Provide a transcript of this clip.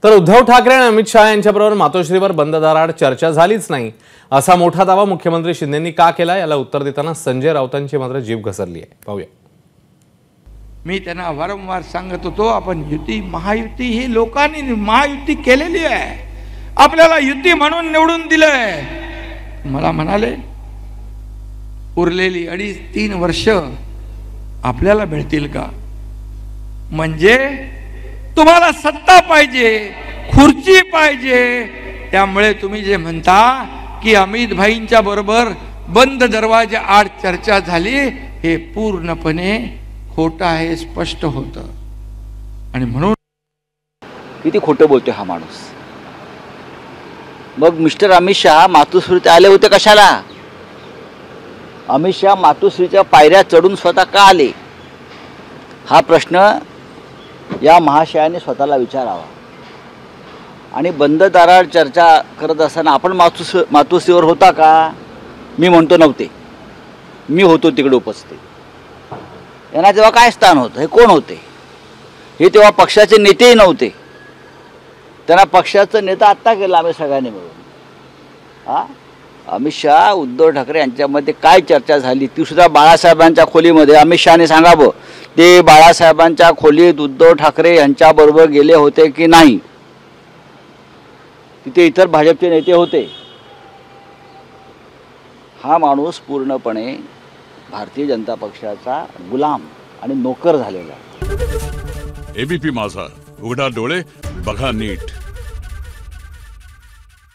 तर उद्धव ठाकरे आणि अमित शहा यांच्याबरोबर मातोश्रीवर बंद दाराआड चर्चा झालीच नाही असा मोठा दावा मुख्यमंत्री शिंदेंनी का केला याला उत्तर देताना संजय राऊतांची मात्र जीभ घसरली आहे. पाहूया. मी त्यांना वारंवार सांगत होतो, आपण युती महायुती ही लोकांनी महायुती केलेली आहे, आपल्याला युती म्हणून निवडून दिलंय. मला म्हणाले उरलेली 2.5-3 वर्ष आपल्याला भेटतील का? म्हणजे तुम्हाला सत्ता पाहिजे, खुर्ची पाहिजे, त्यामुळे तुम्ही जे म्हणता की अमित भाईंच्या बरोबर बंद दरवाजा आड चर्चा झाली, हे पूर्णपणे खोटं आहे, स्पष्ट होतं. आणि म्हणून किती खोटं बोलतोय हा माणूस. मग मिस्टर अमित शहा मातोश्रीत आले होते कशाला? अमित शहा मातोश्रीच्या पायऱ्या चढून स्वतः का आले हा प्रश्न या महाशयाने स्वतःला विचारावा. आणि बंद दाराआड चर्चा करत असताना आपण मातोश्रीवर होता का? मी म्हणतो नव्हते. मी होतो तिकडे उपस्थित. यांना तेव्हा काय स्थान होतं? हे कोण होते? हे तेव्हा पक्षाचे नेतेही नव्हते. त्यांना पक्षाचं नेता आत्ता केलं आम्ही सगळ्यांनी मिळून. अमित शहा उद्धव ठाकरे यांच्यामध्ये काय चर्चा झाली ती सुद्धा बाळासाहेबांच्या खोलीमध्ये अमित शहाने सांगावं. ते बाळासाहेबांच्या खोलीत उद्धव ठाकरे यांच्याबरोबर गेले होते की नाही? तिथे इतर भाजपचे नेते होते. हा माणूस पूर्णपणे भारतीय जनता पक्षाचा गुलाम आणि नोकर झालेला आहे. एबीपी माझा, उघडा डोळे बघा नीट.